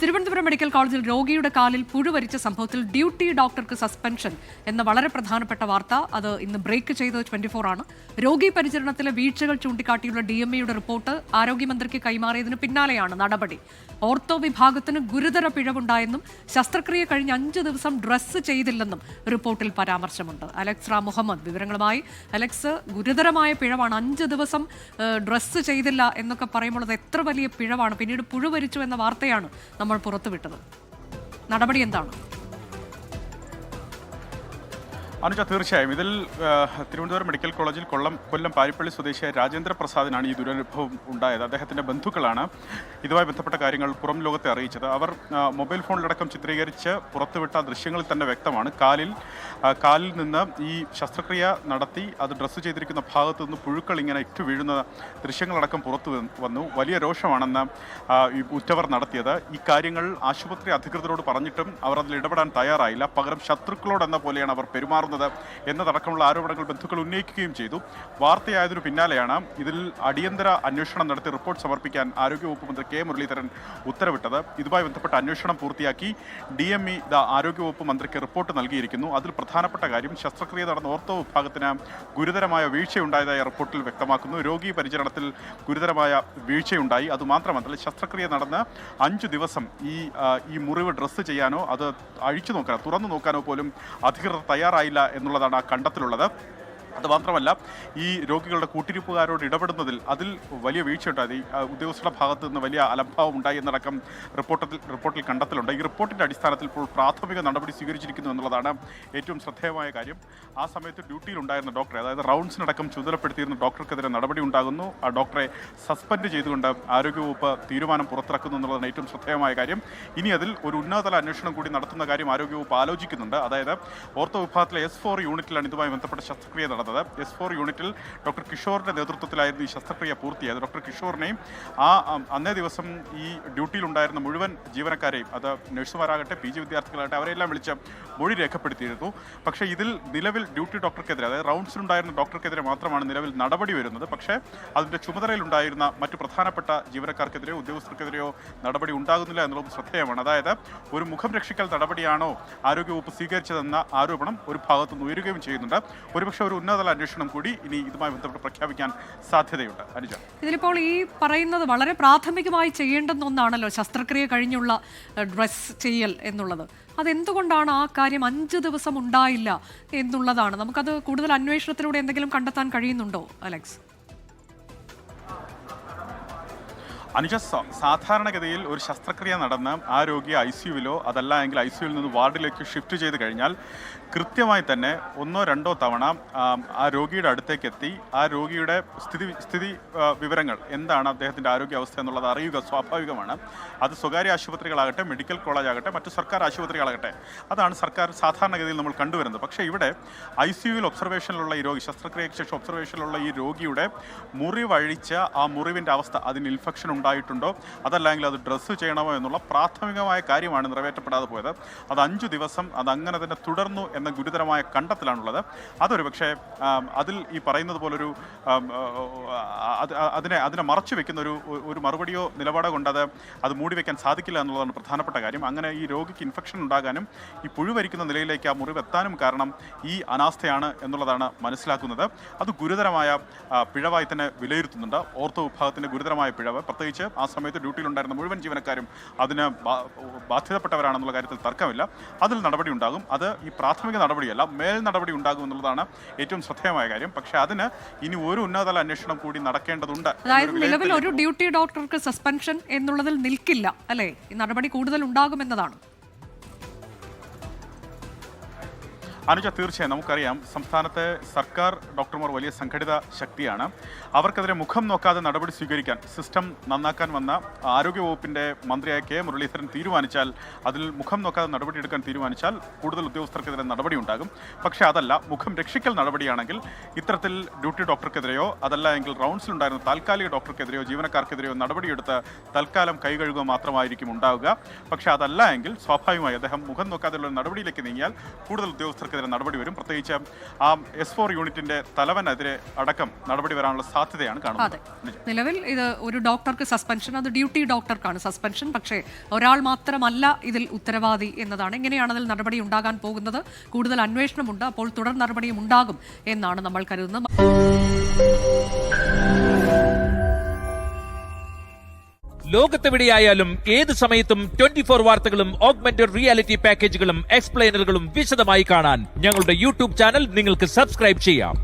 Thiruvananthapuram medical കോളേജിൽ രോഗിയുടെ കാലിൽ പുഴുവരിച്ച സംഭവത്തിൽ ഡ്യൂട്ടി ഡോക്ടർക്ക് സസ്പെൻഷൻ എന്ന വളരെ പ്രധാനപ്പെട്ട വാർത്ത അത് ഇന്ന് ബ്രേക്ക് ചെയ്തത് 24 ആണ്. രോഗി പരിചരണത്തിലെ വീഴ്ചകൾ ചൂണ്ടിക്കാട്ടിയുള്ള DMEയുടെ റിപ്പോർട്ട് ആരോഗ്യമന്ത്രിക്ക് കൈമാറിയതിന് പിന്നാലെയാണ് നടപടി. ഓർത്തോ വിഭാഗത്തിന് ഗുരുതര പിഴവുണ്ടായെന്നും ശസ്ത്രക്രിയ കഴിഞ്ഞ് 5 ദിവസം ഡ്രസ്സ് ചെയ്തില്ലെന്നും റിപ്പോർട്ടിൽ പരാമർശമുണ്ട്. അലക്സ് റാം മുഹമ്മദ് വിവരങ്ങളുമായി. അലക്സ്, ഗുരുതരമായ പിഴവാണ്, 5 ദിവസം ഡ്രസ്സ് ചെയ്തില്ല എന്നൊക്കെ പറയുമ്പോൾ അത് എത്ര വലിയ പിഴവാണ്. പിന്നീട് പുഴുവരിച്ചു എന്ന വാർത്തയാണ് നമ്മൾ പുറത്തുവിട്ടത്. നടപടി എന്താണ്? അനുജ, തീർച്ചയായും ഇതിൽ തിരുവനന്തപുരം മെഡിക്കൽ കോളേജിൽ കൊല്ലം പാരിപ്പള്ളി സ്വദേശിയായ രാജേന്ദ്ര പ്രസാദിനാണ് ഈ ദുരനുഭവം ഉണ്ടായത്. അദ്ദേഹത്തിൻ്റെ ബന്ധുക്കളാണ് ഇതുമായി ബന്ധപ്പെട്ട കാര്യങ്ങൾ പുറം ലോകത്തെ അറിയിച്ചത്. അവർ മൊബൈൽ ഫോണിലടക്കം ചിത്രീകരിച്ച് പുറത്തുവിട്ട ദൃശ്യങ്ങളിൽ തന്നെ വ്യക്തമാണ് കാലിൽ നിന്ന് ഈ ശസ്ത്രക്രിയ നടത്തി അത് ഡ്രസ്സ് ചെയ്തിരിക്കുന്ന ഭാഗത്തു നിന്ന് പുഴുക്കൾ ഇങ്ങനെ ഇറ്റു വീഴുന്ന ദൃശ്യങ്ങളടക്കം പുറത്തു വന്നു. വലിയ രോഷമാണെന്ന് ഈ ഉറ്റവർ നടത്തിയത്. ഈ കാര്യങ്ങൾ ആശുപത്രി അധികൃതരോട് പറഞ്ഞിട്ടും അവർ അതിൽ ഇടപെടാൻ തയ്യാറായില്ല. പകരം ശത്രുക്കളോടെന്ന പോലെയാണ് അവർ പെരുമാറുന്നത് എന്നതടക്കമുള്ള ആരോപണങ്ങൾ ബന്ധുക്കൾ ഉന്നയിക്കുകയും ചെയ്തു. വാർത്തയായതിനു പിന്നാലെയാണ് ഇതിൽ അടിയന്തര അന്വേഷണം നടത്തി റിപ്പോർട്ട് സമർപ്പിക്കാൻ ആരോഗ്യവകുപ്പ് മന്ത്രി K. മുരളീധരൻ ഉത്തരവിട്ടത്. ഇതുമായി ബന്ധപ്പെട്ട അന്വേഷണം പൂർത്തിയാക്കി DME ആരോഗ്യവകുപ്പ് മന്ത്രിക്ക് റിപ്പോർട്ട് നൽകിയിരിക്കുന്നു. അതിൽ പ്രധാനപ്പെട്ട കാര്യം ശസ്ത്രക്രിയ നടന്ന ഓർത്തോ വിഭാഗത്തിന് ഗുരുതരമായ വീഴ്ചയുണ്ടായതായി റിപ്പോർട്ടിൽ വ്യക്തമാക്കുന്നു. രോഗി പരിചരണത്തിൽ ഗുരുതരമായ വീഴ്ചയുണ്ടായി. അതുമാത്രമല്ല, ശസ്ത്രക്രിയ നടന്ന് 5 ദിവസം ഈ മുറിവ് ഡ്രസ്സ് ചെയ്യാനോ അത് അഴിച്ചു നോക്കാനോ തുറന്നു നോക്കാനോ പോലും അധികൃതർ തയ്യാറായില്ല എന്നുള്ളതാണ് ആ കണ്ടെത്തലുള്ളത്. അതുമാത്രമല്ല, ഈ രോഗികളുടെ കൂട്ടിരിപ്പുകാരോട് ഇടപെടുന്നതിൽ അതിൽ വലിയ വീഴ്ചയുണ്ടായി. ഉദ്യോഗസ്ഥരുടെ ഭാഗത്തു നിന്ന് വലിയ അലംഭാവം ഉണ്ടായി എന്നടക്കം റിപ്പോർട്ടിൽ കണ്ടെത്തലുണ്ട്. ഈ റിപ്പോർട്ടിൻ്റെ അടിസ്ഥാനത്തിൽ ഇപ്പോൾ പ്രാഥമിക നടപടി സ്വീകരിച്ചിരിക്കുന്നു എന്നുള്ളതാണ് ഏറ്റവും ശ്രദ്ധേയമായ കാര്യം. ആ സമയത്ത് ഡ്യൂട്ടിയിലുണ്ടായിരുന്ന ഡോക്ടറെ, അതായത് റൗണ്ട്സിനടക്കം ചുമതലപ്പെടുത്തിയിരുന്ന ഡോക്ടർക്കെതിരെ നടപടി ഉണ്ടാകുന്നു. ആ ഡോക്ടറെ സസ്പെൻഡ് ചെയ്തുകൊണ്ട് ആരോഗ്യവകുപ്പ് തീരുമാനം പുറത്തിറക്കുന്നു എന്നുള്ളതാണ് ഏറ്റവും ശ്രദ്ധേയമായ കാര്യം. ഇനി അതിൽ ഒരു ഉന്നതതല അന്വേഷണം കൂടി നടത്തുന്ന കാര്യം ആരോഗ്യവകുപ്പ് ആലോചിക്കുന്നുണ്ട്. അതായത് ഓർത്തോ വിഭാഗത്തിലെ S4 യൂണിറ്റിലാണ് ഇതുമായി ബന്ധപ്പെട്ട ശസ്ത്രക്രിയ നടന്നത്. S4 യൂണിറ്റിൽ ഡോക്ടർ കിഷോറിന്റെ നേതൃത്വത്തിലായിരുന്നു ഈ ശസ്ത്രക്രിയ പൂർത്തിയായത്. ഡോക്ടർ കിഷോറിനെയും അന്നേ ദിവസം ഈ ഡ്യൂട്ടിയിലുണ്ടായിരുന്ന മുഴുവൻ ജീവനക്കാരെയും, അത് നഴ്സുമാരാകട്ടെ PG വിദ്യാർത്ഥികളാകട്ടെ, അവരെല്ലാം വിളിച്ച് മൊഴി രേഖപ്പെടുത്തിയിരുന്നു. പക്ഷേ ഇതിൽ നിലവിൽ ഡ്യൂട്ടി ഡോക്ടർക്കെതിരെ, അതായത് റൗണ്ട്സിലുണ്ടായിരുന്ന ഡോക്ടർക്കെതിരെ മാത്രമാണ് നിലവിൽ നടപടി വരുന്നത്. പക്ഷേ അതിൻ്റെ ചുമതലയിലുണ്ടായിരുന്ന മറ്റു പ്രധാനപ്പെട്ട ജീവനക്കാർക്കെതിരെയോ ഉദ്യോഗസ്ഥർക്കെതിരെയോ നടപടി ഉണ്ടാകുന്നില്ല എന്നുള്ളത് ശ്രദ്ധേയമാണ്. അതായത് ഒരു മുഖം രക്ഷിക്കൽ നടപടിയാണോ ആരോഗ്യവകുപ്പ് സ്വീകരിച്ചതെന്ന ആരോപണം ഒരു ഭാഗത്തുനിന്ന് ഉയരുകയും ചെയ്യുന്നുണ്ട്. ഒരുപക്ഷെ ഒരു ഉന്നതതല അന്വേഷണം കൂടി ഇനി ഇതുമായി ബന്ധപ്പെട്ട് പ്രഖ്യാപിക്കാൻ സാധ്യതയുണ്ട്. അനുജ, ഇതിലിപ്പോൾ ഈ പറയുന്നത് വളരെ പ്രാഥമികമായി ചെയ്യേണ്ടുന്ന ഒന്നാണല്ലോ ശസ്ത്രക്രിയ കഴിഞ്ഞുള്ള ഡ്രസ് ചെയ്യൽ എന്നുള്ളത്. അതെന്തുകൊണ്ടാണ് ആ കാര്യം 5 ദിവസം ഉണ്ടായില്ല എന്നുള്ളതാണ്. നമുക്കത് കൂടുതൽ അന്വേഷണത്തിലൂടെ എന്തെങ്കിലും കണ്ടെത്താൻ കഴിയുന്നുണ്ടോ അലക്സ്? അനുജ, സാധാരണഗതിയിൽ ഒരു ശസ്ത്രക്രിയ നടന്ന് ആ രോഗിയെ ICUവിലോ അതല്ല എങ്കിൽ ICUവിൽ നിന്ന് വാർഡിലേക്ക് ഷിഫ്റ്റ് ചെയ്ത് കഴിഞ്ഞാൽ കൃത്യമായി തന്നെ 1-2 തവണ ആ രോഗിയുടെ അടുത്തേക്ക് എത്തി ആ രോഗിയുടെ സ്ഥിതി വിവരങ്ങൾ എന്താണ്, അദ്ദേഹത്തിൻ്റെ ആരോഗ്യാവസ്ഥ എന്നുള്ളത് അറിയുക സ്വാഭാവികമാണ്. അത് സ്വകാര്യ ആശുപത്രികളാകട്ടെ, മെഡിക്കൽ കോളേജ് ആകട്ടെ, മറ്റു സർക്കാർ ആശുപത്രികളാകട്ടെ, അതാണ് സർക്കാർ സാധാരണഗതിയിൽ നമ്മൾ കണ്ടുവരുന്നത്. പക്ഷേ ഇവിടെ ICUവിൽ ഒബ്സർവേഷനിലുള്ള ഈ രോഗി, ശസ്ത്രക്രിയയ്ക്ക് ശേഷം ഒബ്സർവേഷനിലുള്ള ഈ രോഗിയുടെ മുറിവഴിച്ച ആ മുറിവിൻ്റെ അവസ്ഥ, അതിന് ഇൻഫെക്ഷൻ ഉണ്ടായിട്ടുണ്ടോ അതല്ലെങ്കിൽ അത് ഡ്രസ്സ് ചെയ്യണമോ എന്നുള്ള പ്രാഥമികമായ കാര്യമാണ് നിറവേറ്റപ്പെടാതെ പോയത്. അത് 5 ദിവസം അതങ്ങനെ തന്നെ തുടർന്നു എന്ന ഗുരുതരമായ കണ്ടെത്തലാണുള്ളത്. അതൊരു പക്ഷേ അതിൽ ഈ പറയുന്നത് പോലൊരു അതിനെ മറച്ചു വെക്കുന്ന ഒരു മറുപടിയോ നിലപാടോ കൊണ്ട് അത് മൂടി വയ്ക്കാൻ സാധിക്കില്ല എന്നുള്ളതാണ് പ്രധാനപ്പെട്ട കാര്യം. അങ്ങനെ ഈ രോഗിക്ക് ഇൻഫെക്ഷൻ ഉണ്ടാകാനും ഈ പുഴുവരിക്കുന്ന നിലയിലേക്ക് ആ മുറിവ് എത്താനും കാരണം ഈ അനാസ്ഥയാണ് എന്നുള്ളതാണ് മനസ്സിലാക്കുന്നത്. അത് ഗുരുതരമായ പിഴവായി തന്നെ വിലയിരുത്തുന്നുണ്ട്. ഓർത്തോ വിഭാഗത്തിൻ്റെ ഗുരുതരമായ പിഴവ്, പ്രത്യേകിച്ച് ആ സമയത്ത് ഡ്യൂട്ടിയിലുണ്ടായിരുന്ന മുഴുവൻ ജീവനക്കാരും അതിന് ബാധ്യതപ്പെട്ടവരാണെന്നുള്ള കാര്യത്തിൽ തർക്കമില്ല. അതിൽ നടപടി ഉണ്ടാകും. അത് ഈ പ്രാഥമിക നടപടിയല്ല, മേൽ നടപടി ഉണ്ടാകും എന്നുള്ളതാണ് ഏറ്റവും ശ്രദ്ധേയമായ കാര്യം. പക്ഷേ അതിന് ഇനി ഒരു ഉന്നതതല അന്വേഷണം കൂടി നടക്കേണ്ടതുണ്ട്. അതായത് നിലവിൽ ഒരു ഡ്യൂട്ടി ഡോക്ടർക്ക് സസ്പെൻഷൻ എന്നുള്ളതിൽ നിൽക്കില്ല അല്ലേ? ഈ നടപടി കൂടുതൽ ഉണ്ടാകുമെന്നതാണ്. അനുജ, തീർച്ചയായും നമുക്കറിയാം, സംസ്ഥാനത്തെ സർക്കാർ ഡോക്ടർമാർ വലിയ സംഘടിത ശക്തിയാണ്. അവർക്കെതിരെ മുഖം നോക്കാതെ നടപടി സ്വീകരിക്കാൻ, സിസ്റ്റം നന്നാക്കാൻ വന്ന ആരോഗ്യവകുപ്പിൻ്റെ മന്ത്രിയായ K. മുരളീധരൻ തീരുമാനിച്ചാൽ, അതിൽ മുഖം നോക്കാതെ നടപടിയെടുക്കാൻ തീരുമാനിച്ചാൽ കൂടുതൽ ഉദ്യോഗസ്ഥർക്കെതിരെ നടപടി ഉണ്ടാകും. പക്ഷേ അതല്ല, മുഖം രക്ഷിക്കൽ നടപടിയാണെങ്കിൽ ഇത്തരത്തിൽ ഡ്യൂട്ടി ഡോക്ടർക്കെതിരെയോ അതല്ല എങ്കിൽ റൗണ്ട്സിലുണ്ടായിരുന്ന താൽക്കാലിക ഡോക്ടർക്കെതിരെയോ ജീവനക്കാർക്കെതിരെയോ നടപടിയെടുത്ത് തൽക്കാലം കൈകഴുകുക മാത്രമായിരിക്കും ഉണ്ടാവുക. പക്ഷേ അതല്ല എങ്കിൽ സ്വാഭാവികമായി അദ്ദേഹം മുഖം നോക്കാതെയുള്ള നടപടിയിലേക്ക് നീങ്ങിയാൽ കൂടുതൽ ഉദ്യോഗസ്ഥർക്ക് അവർക്കെതിരെ നടപടി വരും. പ്രത്യേകിച്ച് ആ S4 യൂണിറ്റിന്റെ തലവനെതിരെ അടക്കം നടപടി വരാനുള്ള സാധ്യതയാണ് കാണുന്നത്. നിലവിൽ ഇത് ഒരു ഡോക്ടർക്ക് സസ്പെൻഷൻ, അത് ഡ്യൂട്ടി ഡോക്ടർക്കാണ് സസ്പെൻഷൻ. പക്ഷേ ഒരാൾ മാത്രമല്ല ഇതിൽ ഉത്തരവാദി എന്നതാണ്. എങ്ങനെയാണ് അതിൽ നടപടി ഉണ്ടാകാൻ പോകുന്നത്? കൂടുതൽ അന്വേഷണമുണ്ട്, അപ്പോൾ തുടർ നടപടിയും ഉണ്ടാകും എന്നാണ് നമ്മൾ കരുതുന്നത്. ലോകത്തെവിടെയായാലും ഏത് സമയത്തും 24 വാർത്തകളും ഓഗ്മെന്റഡ് റിയാലിറ്റി പാക്കേജുകളും എക്സ്പ്ലെയിനറുകളും വിശദമായി കാണാൻ ഞങ്ങളുടെ യൂട്യൂബ് ചാനൽ നിങ്ങൾക്ക് സബ്സ്ക്രൈബ് ചെയ്യാം.